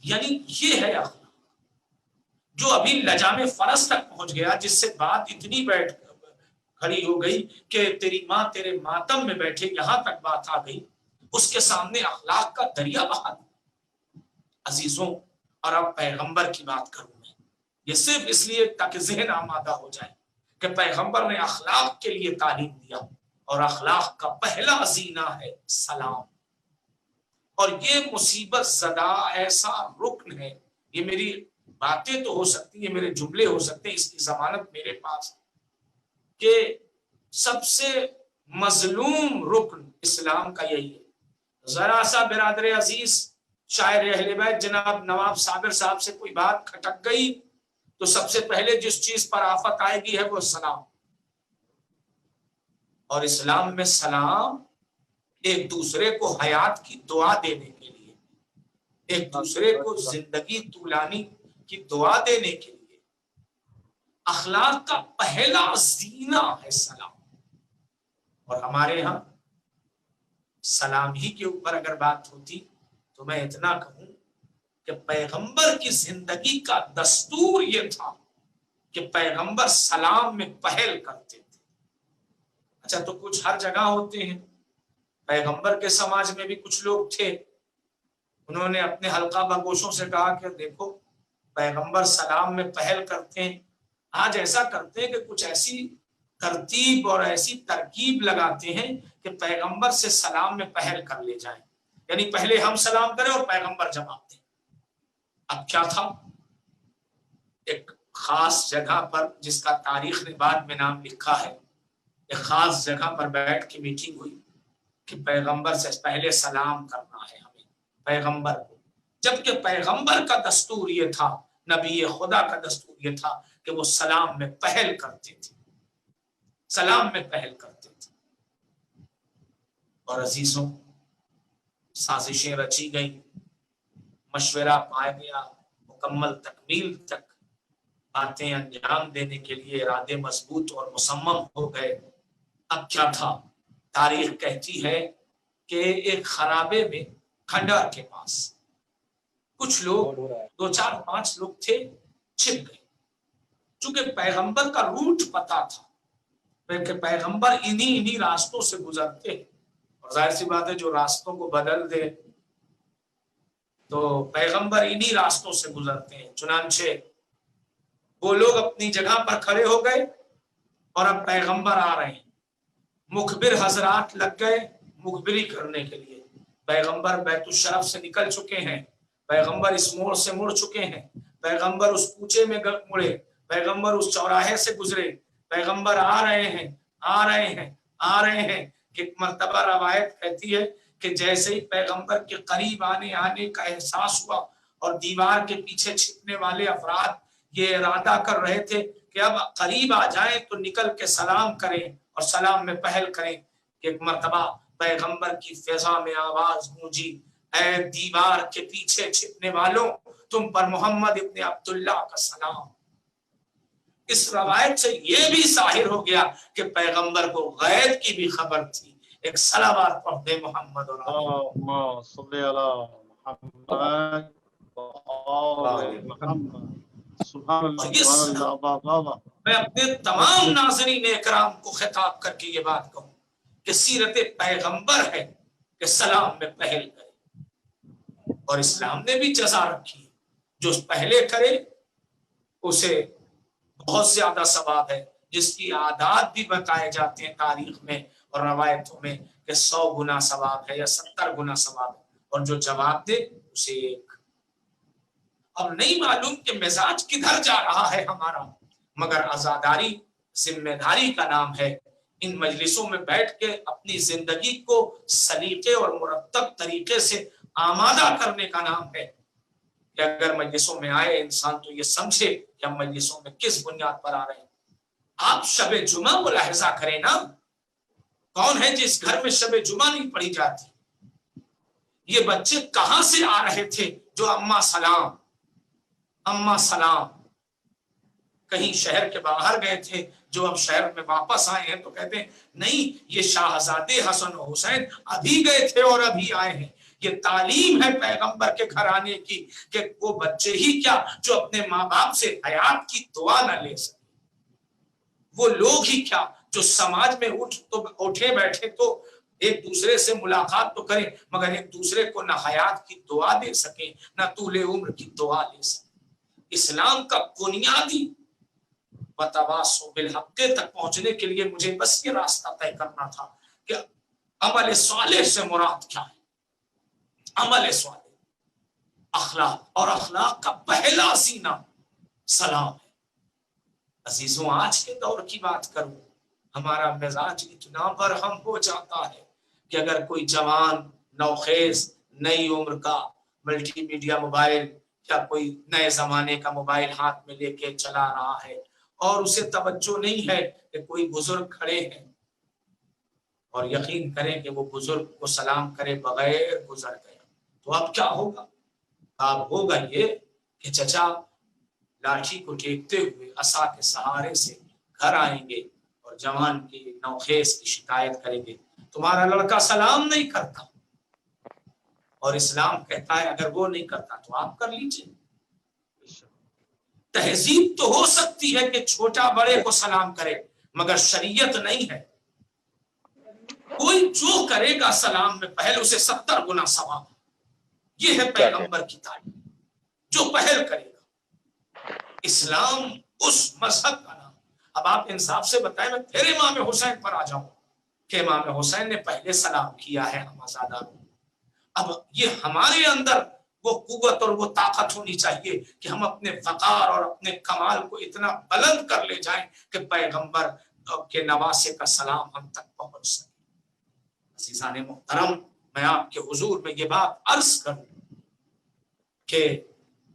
یعنی یہ ہے اخلاق جو ابھی لجام فرض تک پہنچ گیا، جس سے بات اتنی بیٹھ کھڑی ہو گئی کہ تیری ماں تیرے ماتم میں بیٹھے، یہاں تک بات آ گئی، اس کے سامنے اخلاق کا دریا بہا دیا۔ عزیزوں، اور اب پیغمبر کی بات کروں میں، یہ صرف اس لیے تاکہ ذہن آمادہ ہو جائے کہ پیغمبر نے اخلاق کے لیے تعلیم دیا، اور اخلاق کا پہلا زینہ ہے سلام، اور یہ مصیبت زدہ ایسا رکن ہے، یہ میری باتیں تو ہو سکتی ہیں، میرے جملے ہو سکتے ہیں، اس کی ضمانت میرے پاس، کہ سب سے مظلوم رکن اسلام کا یہی ہے۔ ذرا سا برادر عزیز شاعر اہل بیت جناب نواب صابر صاحب سے کوئی بات کھٹک گئی تو سب سے پہلے جس چیز پر آفت آئے گی ہے وہ سلام، اور اسلام میں سلام ایک دوسرے کو حیات کی دعا دینے کے لیے، ایک دوسرے کو زندگی طولانی کی دعا دینے کے لیے، اخلاق کا پہلا زینہ ہے سلام۔ اور ہمارے ہاں سلام ہی کے اوپر اگر بات ہوتی تو میں اتنا کہوں کہ پیغمبر کی زندگی کا دستور یہ تھا کہ پیغمبر سلام میں پہل کرتے تھے۔ اچھا، تو کچھ ہر جگہ ہوتے ہیں، پیغمبر کے سماج میں بھی کچھ لوگ تھے، انہوں نے اپنے حلقہ بگوشوں سے کہا کہ دیکھو پیغمبر سلام میں پہل کرتے ہیں، آج ایسا کرتے ہیں کہ کچھ ایسی ترتیب اور ایسی ترکیب لگاتے ہیں کہ پیغمبر سے سلام میں پہل کر لے جائیں، یعنی پہلے ہم سلام کریں اور پیغمبر جواب دیں۔ اب کیا تھا، ایک خاص جگہ پر جس کا تاریخ نے بعد میں نام لکھا ہے، ایک خاص جگہ پر بیٹھ کے میٹنگ ہوئی کہ پیغمبر سے پہلے سلام کرنا ہے ہمیں، پیغمبر کو، جبکہ پیغمبر کا دستور یہ تھا، نبی خدا کا دستور یہ تھا کہ وہ سلام میں پہل کرتے تھے، سلام میں پہل کرتے تھے۔ اور عزیزوں، سازشیں رچی گئی، مشورہ پایا گیا، مکمل تکمیل تک باتیں انجام دینے کے لیے ارادے مضبوط اور مصمم ہو گئے۔ اب کیا تھا، تاریخ کہتی ہے کہ ایک خرابے میں کھنڈار کے پاس کچھ لوگ، 2-4-5 لوگ تھے، چھپ گئے، چونکہ پیغمبر کا روٹ پتا تھا کہ پیغمبر انہی راستوں سے گزرتے، اور ظاہر سی بات ہے جو راستوں کو بدل دے تو پیغمبر انہی راستوں سے گزرتے ہیں۔ چنانچہ وہ لوگ اپنی جگہ پر کھڑے ہو گئے اور اب پیغمبر آ رہے ہیں، مخبر حضرات لگ گئے مخبری کرنے کے لیے، پیغمبر بیت الشرف سے نکل چکے ہیں، پیغمبر اس موڑ سے مڑ چکے ہیں، پیغمبر اس کوچے میں مڑے، پیغمبر اس چوراہے سے گزرے، پیغمبر آ رہے ہیں، آ رہے ہیں، آ رہے ہیں، کہ ایک مرتبہ روایت کہتی ہے کہ جیسے ہی پیغمبر کے قریب آنے کا احساس ہوا اور دیوار کے پیچھے چھپنے والے افراد یہ ارادہ کر رہے تھے کہ اب قریب آ جائیں تو نکل کے سلام کریں اور سلام میں پہل کریں، کہ ایک مرتبہ پیغمبر کی فضا میں آواز گونجی، اے دیوار کے پیچھے چھپنے والوں، تم پر محمد ابن عبداللہ کا سلام۔ اس روایت سے یہ بھی ظاہر ہو گیا کہ پیغمبر کو غیب کی بھی خبر تھی۔ ایک صلوات پڑھ دے محمد اور اللہم صلی علی محمد وآل محمد۔ سبحان اللہ سبحان اللہ، واہ واہ واہ۔ میں اپنے تمام ناظرین اکرام کو خطاب کر کے یہ بات کہوں کہ سیرت پیغمبر ہے کہ سلام میں پہل کرے، اور اسلام نے بھی جزا رکھی، جو پہلے کرے اسے بہت زیادہ ثواب ہے، جس کی عادات بھی بتائے جاتے ہیں تاریخ میں اور روایتوں میں کہ 100 گنا ثواب ہے یا 70 گنا ثواب ہے، اور جو جواب دے اسے ایک۔ اب نہیں معلوم کہ مزاج کدھر جا رہا ہے ہمارا، مگر عزاداری ذمہ داری کا نام ہے، ان مجلسوں میں بیٹھ کے اپنی زندگی کو سلیقے اور مرتب طریقے سے آمادہ کرنے کا نام ہے، کہ اگر مجلسوں میں آئے انسان تو یہ سمجھے کہ ہم مجلسوں میں کس بنیاد پر آ رہے ہیں۔ آپ شب جمعہ ملاحظہ کریں نا، کون ہے جس گھر میں شب جمعہ نہیں پڑھی جاتی؟ یہ بچے کہاں سے آ رہے تھے جو اماں سلام اماں سلام، کہیں شہر کے باہر گئے تھے جو اب شہر میں واپس آئے ہیں تو کہتے ہیں نہیں یہ شاہزادے حسن و حسین ابھی گئے تھے اور ابھی آئے ہیں۔ یہ تعلیم ہے پیغمبر کے گھرانے کی کہ وہ بچے ہی کیا جو اپنے ماں باپ سے حیات کی دعا نہ لے سکے، وہ لوگ ہی کیا جو سماج میں اٹھے بیٹھے تو ایک دوسرے سے ملاقات تو کریں مگر ایک دوسرے کو نہ حیات کی دعا دے سکیں نہ طول عمر کی دعا لے سکیں۔ اسلام کا بنیادی وتواصوا بالحق تک پہنچنے کے لیے مجھے بس یہ راستہ طے کرنا تھا کہ عمل صالح سے مراد کیا ہے۔ عمل صالح اخلاق، اور اخلاق کا پہلا زینہ سلام ہے۔ عزیزوں آج کے دور کی بات کروں، ہمارا مزاج اتنا برہم ہو جاتا ہے کہ اگر کوئی جوان نوخیز نئی عمر کا ملٹی میڈیا موبائل یا کوئی نئے زمانے کا موبائل ہاتھ میں لے کے چلا رہا ہے اور اسے توجہ نہیں ہے کہ کوئی بزرگ کھڑے ہیں، اور یقین کریں کہ وہ بزرگ کو سلام کرے بغیر گزر گیا، تو اب کیا ہوگا؟ اب ہوگا یہ کہ چچا لاٹھی کو ٹیکتے ہوئے عصا کے سہارے سے گھر آئیں گے اور جوان کی نوخیز کی شکایت کریں گے تمہارا لڑکا سلام نہیں کرتا، اور اسلام کہتا ہے اگر وہ نہیں کرتا تو آپ کر لیجئے۔ تہذیب تو ہو سکتی ہے کہ چھوٹا بڑے کو سلام کرے مگر شریعت نہیں ہے۔ کوئی جو کرے گا سلام میں پہل اسے 70 گنا ثواب، یہ ہے پیغمبر کی تعلیم، جو پہل کرے گا۔ اسلام اس مذہب کا نام۔ اب آپ انصاف سے بتائیں، میں پھر امام حسین پر آ جاؤں کہ امام حسین نے پہلے سلام کیا ہے ہمازادہ کو۔ اب یہ ہمارے اندر وہ قوت اور وہ طاقت ہونی چاہیے کہ ہم اپنے وقار اور اپنے کمال کو اتنا بلند کر لے جائیں کہ پیغمبر کے نواسے کا سلام ہم تک پہنچ سکے۔ عزیزان محترم، میں آپ کے حضور میں یہ بات عرض کروں کہ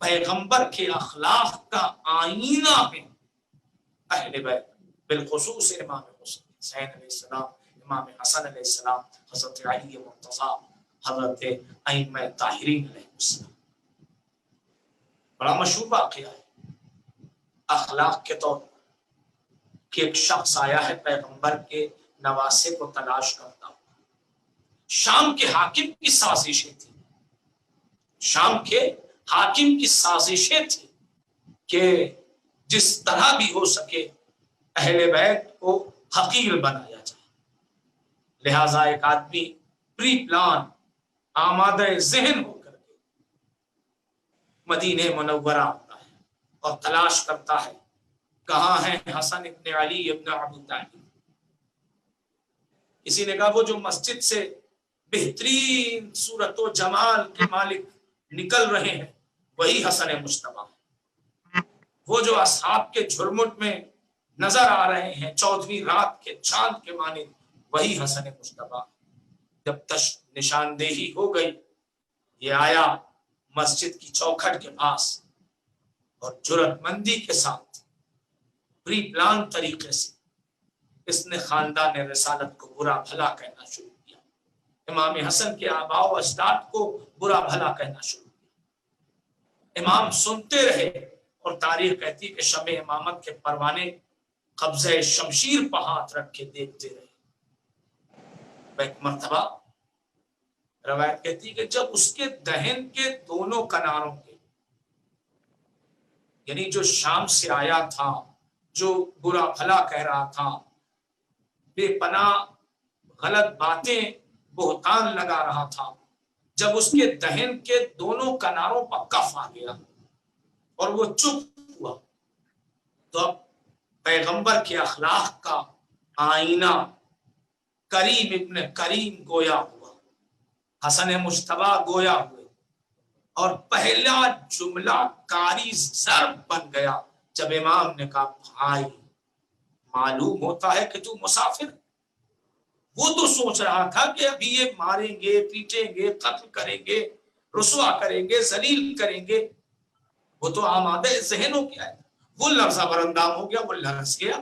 پیغمبر کے اخلاق کا آئینہ ہے اہل بیت، بالخصوص امام حسین علیہ السلام، امام حسن علیہ السلام، حضرت علی مرتضیٰ، حضرت ائمہ طاہرین علیہ السلام۔ بڑا مشہور واقعہ ہے اخلاق کے طور پر کہ ایک شخص آیا ہے پیغمبر کے نواسے کو تلاش کرتا ہوا۔ شام کے حاکم کی سازشیں تھیں، شام کے حاکم کی سازشیں تھیں کہ جس طرح بھی ہو سکے اہل بیت کو حقیر بنایا جائے، لہذا ایک آدمی پری پلان آمادہ ذہن ہو کر کے مدینہ منورہ آتا ہے اور تلاش کرتا ہے کہاں ہیں حسن ابن علی ابن ابی طالب۔ کسی نے کہا وہ جو مسجد سے بہترین صورت و جمال کے مالک نکل رہے ہیں وہی حسن مجتبیٰ ہے، وہ جو اصحاب کے جھرمٹ میں نظر آ رہے ہیں 14ویں رات کے چاند کے مانند وہی حسن مجتبیٰ۔ جب نشاندہی ہو گئی، یہ آیا مسجد کی چوکھٹ کے پاس اور جرأت مندی کے ساتھ پری پلان طریقے سے اس نے خاندان رسالت کو برا بھلا کہنا شروع کیا، امام حسن کے آباء و اجداد کو برا بھلا کہنا شروع کیا۔ امام سنتے رہے اور تاریخ کہتی کہ شمع امامت کے پروانے قبضہ شمشیر پہ ہاتھ رکھ کے دیکھتے رہے۔ ایک مرتبہ روایت کہتی کہ جب اس کے دہن کے دونوں کناروں کے، یعنی جو شام سے آیا تھا، جو برا بھلا کہہ رہا تھا، بے پناہ غلط باتیں بہتان لگا رہا تھا، جب اس کے دہن کے دونوں کناروں پر کف آ گیا اور وہ چپ ہوا، تو اب پیغمبر کے اخلاق کا آئینہ کریم ابن کریم گویا ہوا، حسن مجتبیٰ گویا ہوئے، اور پہلا جملہ کاری ضرب بن گیا جب امام نے کہا بھائی معلوم ہوتا ہے کہ تو مسافر۔ وہ تو سوچ رہا تھا کہ ابھی یہ ماریں گے، پیٹیں گے، قتل کریں گے، رسوا کریں گے، ذلیل کریں گے، وہ تو آمادہ ذہن ہو گیا ہے، وہ لرزہ برندام ہو گیا، وہ لرز گیا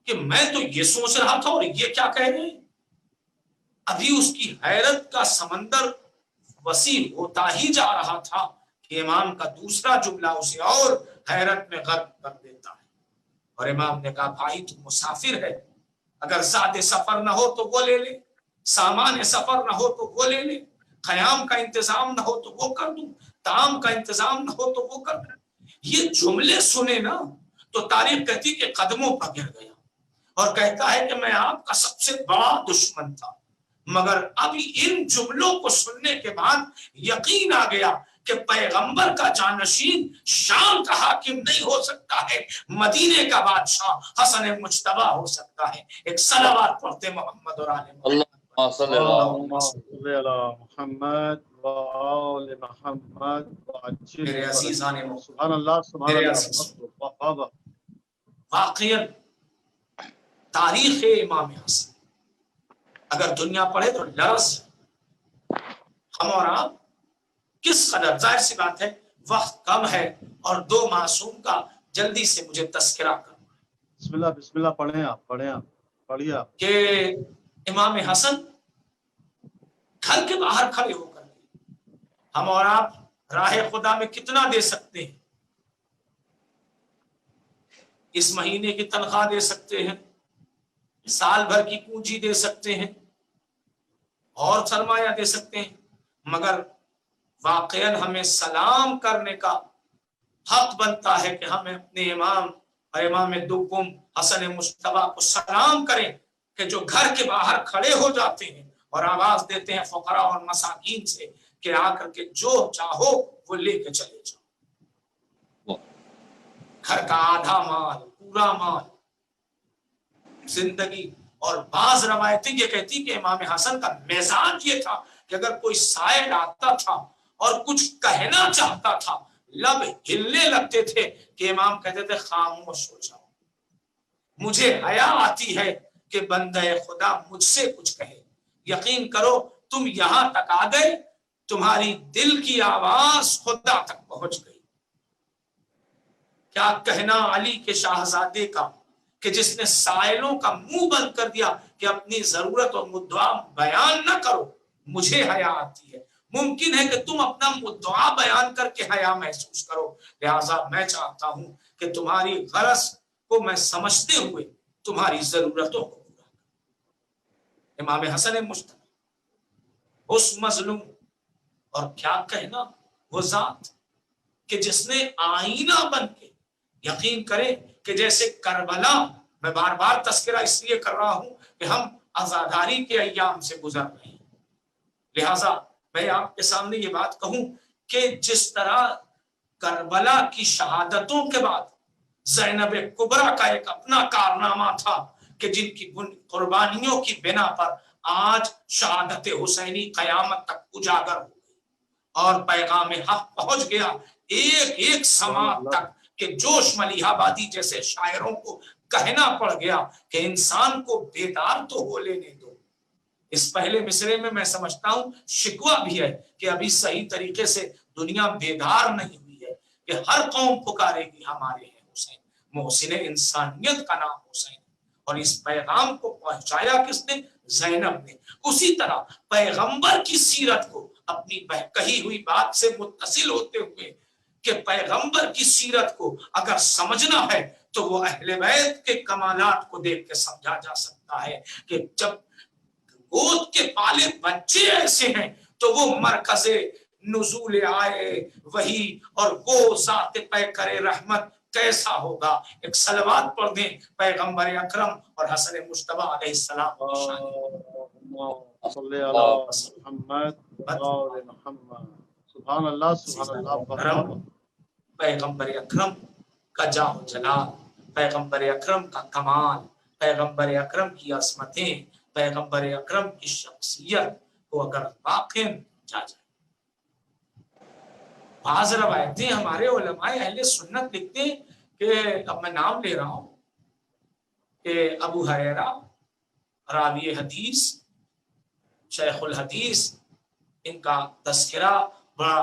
کہ میں تو یہ سوچ رہا تھا اور یہ کیا کہہ رہے ہیں۔ ابھی اس کی حیرت کا سمندر وسیع ہوتا ہی جا رہا تھا کہ امام کا دوسرا جملہ اسے اور حیرت میں غرق کر دیتا ہے۔ اور امام نے کہا بھائی تو مسافر ہے، اگر زیادہ سفر نہ ہو تو وہ لے لے، سامان سفر نہ ہو تو وہ لے لے، قیام کا انتظام نہ ہو تو وہ کر دوں، طعام کا انتظام نہ ہو تو وہ کر دوں۔ یہ جملے سنے نا تو تاریخ کہتی کہ قدموں پر گر گیا اور کہتا ہے کہ میں آپ کا سب سے بڑا دشمن تھا، مگر ابھی ان جملوں کو سننے کے بعد یقین آ گیا کہ پیغمبر کا جانشین شام کا حاکم نہیں ہو سکتا ہے، مدینے کا بادشاہ حسن مجتبی ہو سکتا ہے۔ ایک صلوات پڑھتے محمد اور آل محمد۔ اللهم صل على محمد وآل محمد وعجل میرے عزیزان فرجهم۔ محترم، سبحان اللہ سبحان میرے اللہ، عزیز، واہ واہ واہ۔ واقعاً تاریخ امام حسن اگر دنیا پڑھے تو لرز ہم اور آپ کس قدر، ظاہر سی بات ہے وقت کم ہے اور دو معصوم کا جلدی سے مجھے تذکرہ کرنا بسم اللہ پڑھیں آپ، پڑھیے آپ۔ کہ امام حسن گھر کے باہر کھڑے ہو کر ہم اور آپ راہ خدا میں کتنا دے سکتے ہیں؟ اس مہینے کی تنخواہ دے سکتے ہیں، سال بھر کی پونجی دے سکتے ہیں اور سرمایہ دے سکتے ہیں، مگر واقعاً ہمیں سلام کرنے کا حق بنتا ہے کہ ہم اپنے امام اور امام دوم حسن مجتبی کو سلام کریں کہ جو گھر کے باہر کھڑے ہو جاتے ہیں اور آواز دیتے ہیں فقراء اور مساکین سے کہ آ کر کے جو چاہو وہ لے کے چلے جاؤ۔ گھر کا آدھا مال، پورا مال، زندگی۔ اور بعض روایتیں یہ کہتی کہ امام حسن کا مزاج یہ تھا کہ اگر کوئی سائل آتا تھا اور کچھ کہنا چاہتا تھا لب ہلنے لگتے تھے کہ امام کہتے تھے خاموش ہو جاؤ، مجھے حیا آتی ہے کہ بندہ خدا مجھ سے کچھ کہے۔ یقین کرو تم یہاں تک آ گئے، تمہاری دل کی آواز خدا تک پہنچ گئی۔ کیا کہنا علی کے شاہزادے کا کہ جس نے سائلوں کا منہ بند کر دیا کہ اپنی ضرورت اور مدعا بیان نہ کرو، مجھے حیا آتی ہے۔ ممکن ہے کہ تم اپنا مدعا بیان کر کے حیا محسوس کرو، لہٰذا میں چاہتا ہوں کہ تمہاری غرض کو میں سمجھتے ہوئے تمہاری ضرورتوں کو پورا کروں۔ امام حسن مجتبی اس مظلوم، اور کیا کہنا وہ ذات کہ جس نے آئینہ بن کے، یقین کریں کہ جیسے کربلا، میں بار بار تذکرہ اس لیے کر رہا ہوں کہ ہم عزاداری کے ایام سے گزر رہے ہیں، لہٰذا میں آپ کے سامنے یہ بات کہوں کہ جس طرح کربلا کی شہادتوں کے بعد زینب کبریٰ کا ایک اپنا کارنامہ تھا کہ جن کی قربانیوں کی بنا پر آج شہادت حسینی قیامت تک اجاگر ہو گئی اور پیغام حق پہنچ گیا ایک ایک سماعت تک کہ جوش ملیح آبادی جیسے شاعروں کو کہنا پڑ گیا کہ انسان کو بیدار تو ہو لینے دو۔ اس پہلے مصرے میں میں سمجھتا ہوں شکوہ بھی ہے کہ ابھی صحیح طریقے سے دنیا بیدار نہیں ہوئی ہے کہ ہر قوم پکارے گی ہمارے ہیں حسین، محسن انسانیت کا نام حسین، اور اس پیغام کو پہنچایا کس نے؟ زینب نے۔ اسی طرح پیغمبر کی سیرت کو اپنی کہی ہوئی بات سے متصل ہوتے ہوئے کہ پیغمبر کی سیرت کو اگر سمجھنا ہے تو وہ اہل بیت کے کمالات کو دیکھ کے سمجھا جا سکتا ہے کہ جب گود کے پالے بچے ایسے ہیں تو وہ مرکز نزول آئے وہی اور وہ ذات پیکر رحمت کیسا ہوگا۔ ایک صلوات پڑھ دیں پیغمبر اکرم اور حسن مجتبی علیہ السلام کی شان۔ صلی علی محمد وآل محمد۔ سبحان اللہ سبحان اللہ۔ پیغمبر اکرم کا جاہ و جلال، پیغمبر اکرم کا کمال، پیغمبر اکرم کی عظمتیں، پیغمبر اکرم کی شخصیت کو اگر واقع جا جائے۔ بعض روایتیں ہمارے علماء اہل سنت لکھتے ہیں کہ اب میں نام لے رہا ہوں کہ ابو ہریرہ راوی حدیث شیخ الحدیث، ان کا تذکرہ بڑا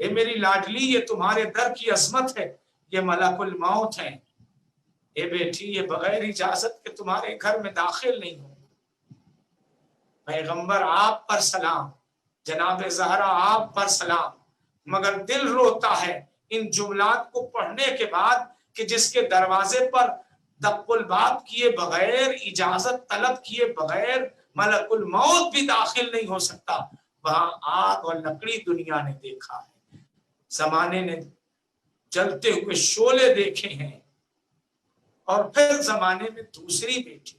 اے میری لاڈلی یہ تمہارے در کی عظمت ہے، یہ ملک الموت ہے، اے بیٹی یہ بغیر اجازت کے تمہارے گھر میں داخل نہیں ہو۔ پیغمبر آپ پر سلام، جناب زہرا آپ پر سلام، مگر دل روتا ہے ان جملات کو پڑھنے کے بعد کہ جس کے دروازے پر دق الباب کیے بغیر، اجازت طلب کیے بغیر ملک الموت بھی داخل نہیں ہو سکتا، وہاں آگ اور لکڑی دنیا نے دیکھا ہے، زمانے نے جلتے ہوئے شعلے دیکھے ہیں، اور پھر زمانے میں دوسری بیٹی۔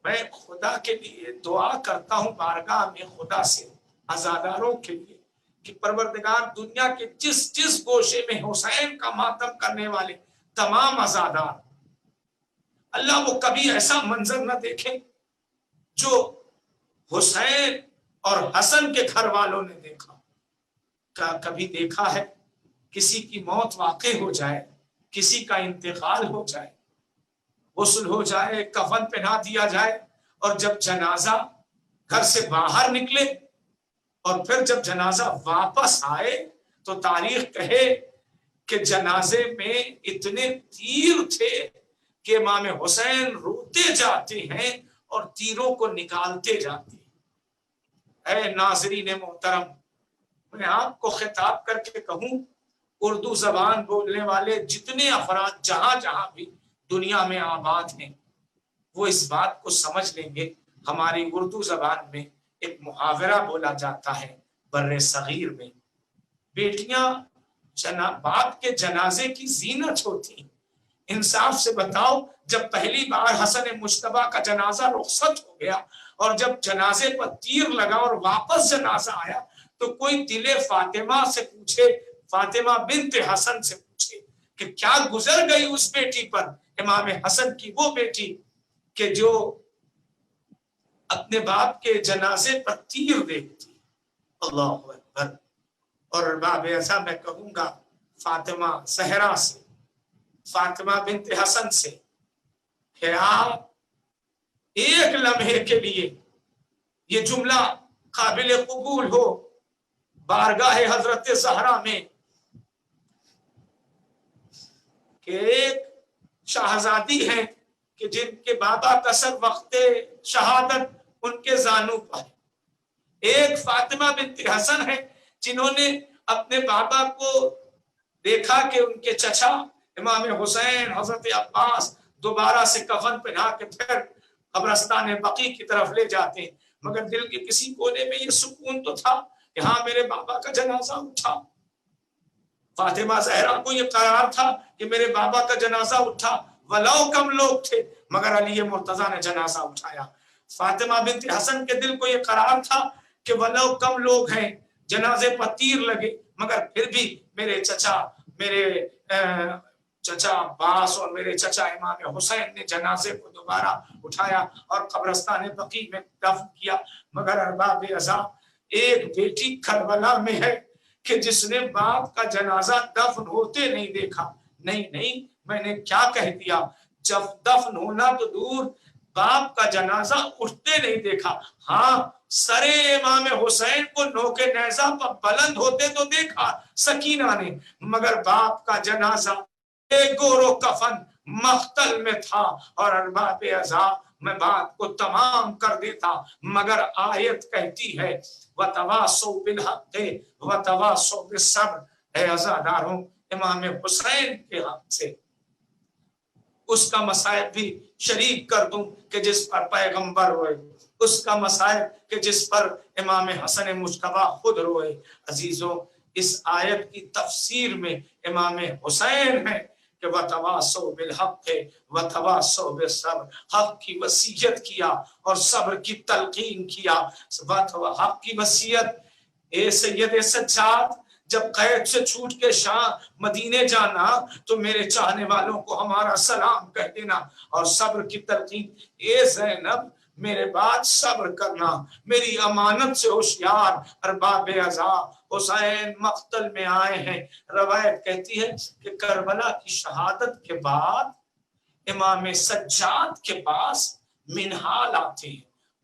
میں خدا کے لیے دعا کرتا ہوں بارگاہ میں خدا سے عزاداروں کے لیے کہ پروردگار دنیا کے جس جس گوشے میں حسین کا ماتم کرنے والے تمام عزادار، اللہ وہ کبھی ایسا منظر نہ دیکھیں جو حسین اور حسن کے گھر والوں نے دیکھا۔ کبھی دیکھا ہے کسی کی موت واقع ہو جائے، کسی کا انتقال ہو جائے، غسل ہو جائے، کفن پہنا دیا جائے، اور جب جنازہ گھر سے باہر نکلے اور پھر جب جنازہ واپس آئے تو تاریخ کہے کہ جنازے میں اتنے تیر تھے کہ امام حسین روتے جاتے ہیں اور تیروں کو نکالتے جاتے ہیں۔ اے ناظرین محترم، میں آپ کو خطاب کر کے کہوں، اردو زبان بولنے والے جتنے افراد جہاں جہاں بھی دنیا میں آباد ہیں وہ اس بات کو سمجھ لیں گے۔ ہماری اردو زبان میں ایک محاورہ بولا جاتا ہے بر صغیر میں، بیٹیاں باپ کے جنازے کی زینت ہوتی ہیں۔ انصاف سے بتاؤ، جب پہلی بار حسن مجتبیٰ کا جنازہ رخصت ہو گیا اور جب جنازے پر تیر لگا اور واپس جنازہ آیا تو کوئی دل فاطمہ سے پوچھے، فاطمہ بنت حسن سے پوچھے کہ کیا گزر گئی اس بیٹی پر، امام حسن کی وہ بیٹی کہ جو اپنے باپ کے جنازے پر تیر دیکھتی۔ اللہ اکبر۔ اور باب ایسا میں کہوں گا فاطمہ زہرا سے، فاطمہ بنت حسن سے کہ آپ ایک لمحے کے لیے یہ جملہ قابل قبول ہو بارگاہ حضرت زہرا میں کہ ایک شہزادی ہیں کہ جن کے بابا کا سر وقت شہادت ان کے زانو پر ہے، ایک فاطمہ بنت حسن ہے جنہوں نے اپنے بابا کو دیکھا کہ ان کے چچا امام حسین حضرت عباس دوبارہ سے کفن پہنا کے پھر قبرستان بقیع کی طرف لے جاتے ہیں، مگر دل کے کسی کونے میں یہ سکون تو تھا کہ ہاں میرے بابا کا جنازہ اٹھا۔ فاطمہ زہرا کو یہ قرار تھا کہ میرے بابا کا جنازہ اٹھا، ولو کم لوگ تھے مگر علی مرتضیٰ نے جنازہ اٹھایا۔ فاطمہ بنت حسن کے دل کو یہ قرار تھا کہ ولو کم لوگ ہیں، جنازے پر تیر لگے مگر پھر بھی میرے چچا عباس اور میرے چچا امام حسین نے جنازے کو دوبارہ اٹھایا اور قبرستان بقیع میں دفن کیا۔ مگر ارباب عزا، ایک بیٹی کربلا میں ہے کہ جس نے باپ کا جنازہ دفن ہوتے نہیں دیکھا۔ نہیں میں نے کیا کہہ دیا، جب دفن ہونا تو دور، باپ کا جنازہ اٹھتے نہیں دیکھا۔ ہاں سرے امام حسین کو نوک نیزہ پر بلند ہوتے تو دیکھا سکینہ نے، مگر باپ کا جنازہ ایک گورو کفن مختل میں تھا۔ اور ارباب عزا میں بات کو تمام کر دیتا مگر آیت کہتی ہے وَتَوَاصَوْا بِالْحَقِّ وَتَوَاصَوْا بِالصَّبْرِ۔ اے عزاداروں، امام حسین کے حق سے اس کا مصائب بھی شریک کر دوں کہ جس پر پیغمبر روئے، اس کا مصائب کہ جس پر امام حسن مجتبیٰ خود روئے۔ عزیزوں، اس آیت کی تفسیر میں امام حسین ہے کہ وَتَوَاصَوْا بِالْحَقِّ وَتَوَاصَوْا بِالصَّبْرِ، حق کی وصیت کیا اور صبر کی تلقین کیا۔ حق کی وصیت، اے سید سجاد، جب قید سے چھوٹ کے شام مدینے جانا تو میرے چاہنے والوں کو ہمارا سلام کہہ دینا، اور صبر کی تلقین، اے زینب میرے بعد صبر کرنا، میری امانت سے ہوشیار۔ ارباب عزا، حسین مقتل میں آئے ہیں، روایت کہتی ہے کہ کربلا کی شہادت کے بعد امام سجاد کے پاس منہال آتے ہیں۔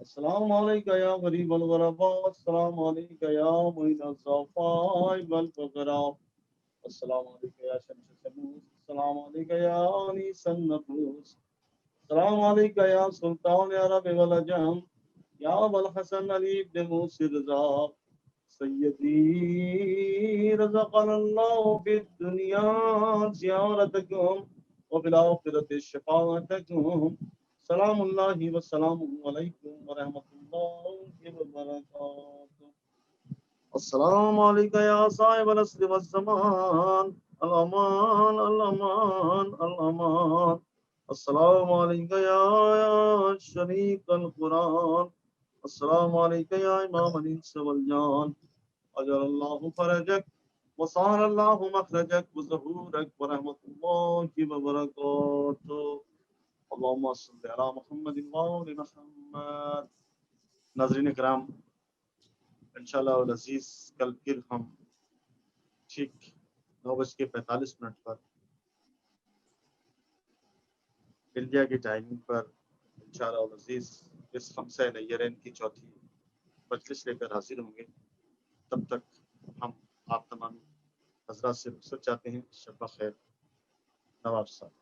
السلام علیکم یا غریب الغرباء، السلام علیکم یا معین الضعفاء والفقراء، السلام علیکم یا شمس الشموس، السلام علیکم یا انیس النفوس، السلام علیکم یا سلطان عرب والعجم، یا ابو الحسن علی بن موسی رضا، سیدی رزقنا اللہ فی الدنیا زیارتکم وفی الآخرۃ شفاعتکم، سلام اللہ وسلام علیکم ورحمۃ اللہ وبرکاتہ. السلام علیکم یا صاحب العصر والزمان، الامان الامان الامان، السلام علیکم یا شریک القرآن، السلام علیکم یا امام الانس والجان، اجر اللہ فرجک وصار اللہ مخرجک وظہورک ورحمۃ اللہ وبرکاتہ. اللہم صلی علی محمد وآل محمد. ناظرین کرام، انشاءاللہ العزیز کل پھر ہم ٹھیک 9:45 پر انڈیا کی ٹائمنگ پر انشاءاللہ العزیز اس خمسہ نیرین کی چوتھی مجلس لے کر حاضر ہوں گے. تب تک ہم آپ تمام حضرات سے رخصت چاہتے ہیں. شب بخیر. نواب صاحب.